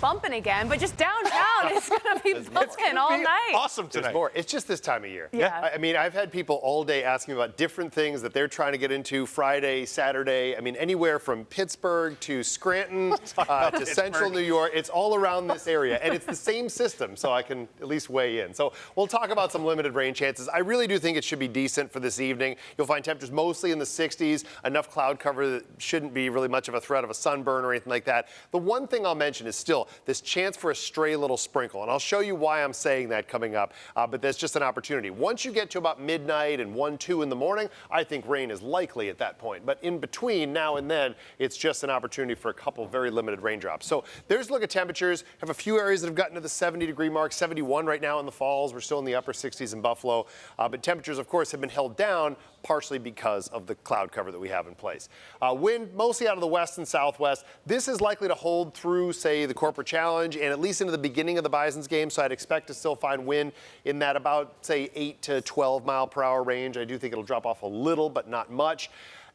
bumping again, but just downtown, it's going to be bumping all night. Awesome tonight. There's more. It's just this time of year. Yeah. I mean, I've had people all day asking me about different things that they're trying to get into Friday, Saturday. I mean, anywhere from Pittsburgh to Scranton to Central New York. It's all around this area, and it's the same system, so I can at least weigh in. So we'll talk about some limited rain chances. I really do think it should be decent for this evening. You'll find temperatures mostly in the 60s, enough cloud cover that shouldn't be really much of a threat of a sunburn or anything like that. The one thing I'll mention is still this chance for a stray little sprinkle, and I'll show you why I'm saying that coming up, but there's just an opportunity. Once you get to about midnight and 1, 2 in the morning, I think rain is likely at that point. But in between now and then, it's just an opportunity for a couple very limited raindrops. So there's a look at temperatures. Have a few areas that have gotten to the 70-degree mark, 71 right now in the Falls. We're still in the upper 60s in Buffalo. But temperatures, of course, have been held down partially because of the cloud cover that we have in place. Wind mostly out of the west and southwest. This is likely to hold through, say, the Corporate Challenge and at least into the beginning of the Bison's game, so I'd expect to still find wind in that about, say, 8 to 12 mile per hour range. I do think it'll drop off a little, but not much.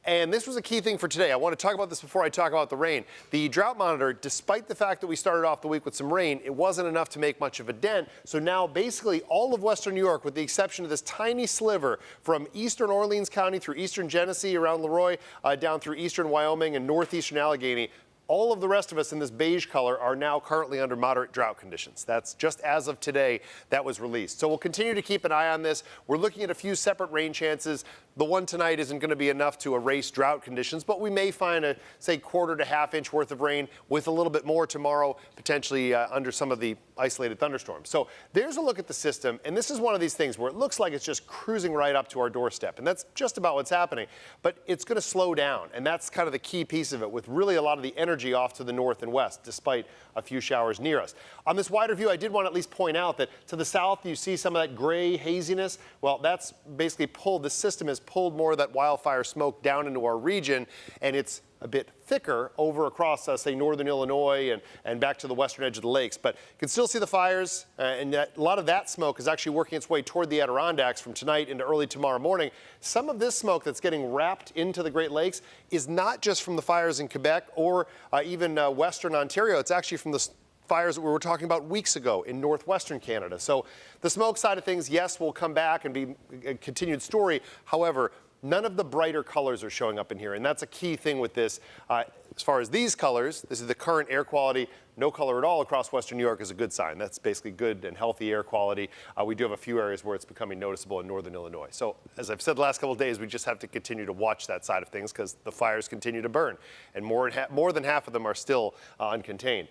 And this was a key thing for today. I want to talk about this before I talk about the rain. The drought monitor, despite the fact that we started off the week with some rain, it wasn't enough to make much of a dent. So now basically all of western New York, with the exception of this tiny sliver from eastern Orleans County through eastern Genesee around Leroy, down through eastern Wyoming and northeastern Allegheny, all of the rest of us in this beige color are now currently under moderate drought conditions. That's just as of today that was released. So we'll continue to keep an eye on this. We're looking at a few separate rain chances. The one tonight isn't going to be enough to erase drought conditions, but we may find a, say, quarter to half inch worth of rain with a little bit more tomorrow, potentially under some of the isolated thunderstorms. So there's a look at the system, and this is one of these things where it looks like it's just cruising right up to our doorstep, and that's just about what's happening. But it's going to slow down, and that's kind of the key piece of it, with really a lot of the energy off to the north and west, despite a few showers near us. On this wider view, I did want to at least point out that to the south, you see some of that gray haziness. Well, that's basically pulled, the system has pulled more of that wildfire smoke down into our region, and it's a bit thicker over across, say, northern Illinois and back to the western edge of the lakes. But you can still see the fires, and a lot of that smoke is actually working its way toward the Adirondacks from tonight into early tomorrow morning. Some of this smoke that's getting wrapped into the Great Lakes is not just from the fires in Quebec or even western Ontario. It's actually from the fires that we were talking about weeks ago in northwestern Canada. So the smoke side of things, yes, will come back and be a continued story. However, none of the brighter colors are showing up in here, and that's a key thing with this. As far as these colors, this is the current air quality. No color at all across western New York is a good sign. That's basically good and healthy air quality. We do have a few areas where it's becoming noticeable in northern Illinois. So as I've said the last couple of days, we just have to continue to watch that side of things because the fires continue to burn, and more than half of them are still uncontained.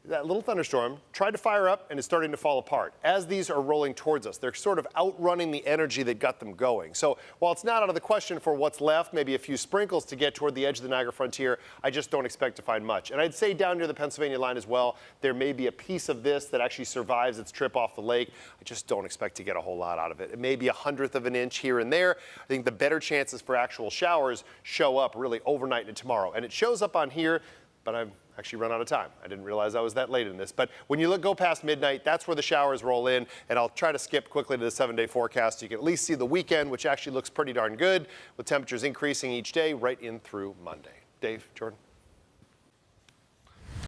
That little thunderstorm tried to fire up and is starting to fall apart. As these are rolling towards us, they're sort of outrunning the energy that got them going. So while it's not out of the question for what's left, maybe a few sprinkles to get toward the edge of the Niagara frontier, I just don't expect to find much. And I'd say down near the Pennsylvania line as well, there may be a piece of this that actually survives its trip off the lake. I just don't expect to get a whole lot out of it. It may be 1/100 of an inch here and there. I think the better chances for actual showers show up really overnight and tomorrow. And it shows up on here, but I've actually run out of time. I didn't realize I was that late in this. But when you go past midnight, that's where the showers roll in. And I'll try to skip quickly to the 7-day forecast so you can at least see the weekend, which actually looks pretty darn good, with temperatures increasing each day right in through Monday. Dave, Jordan.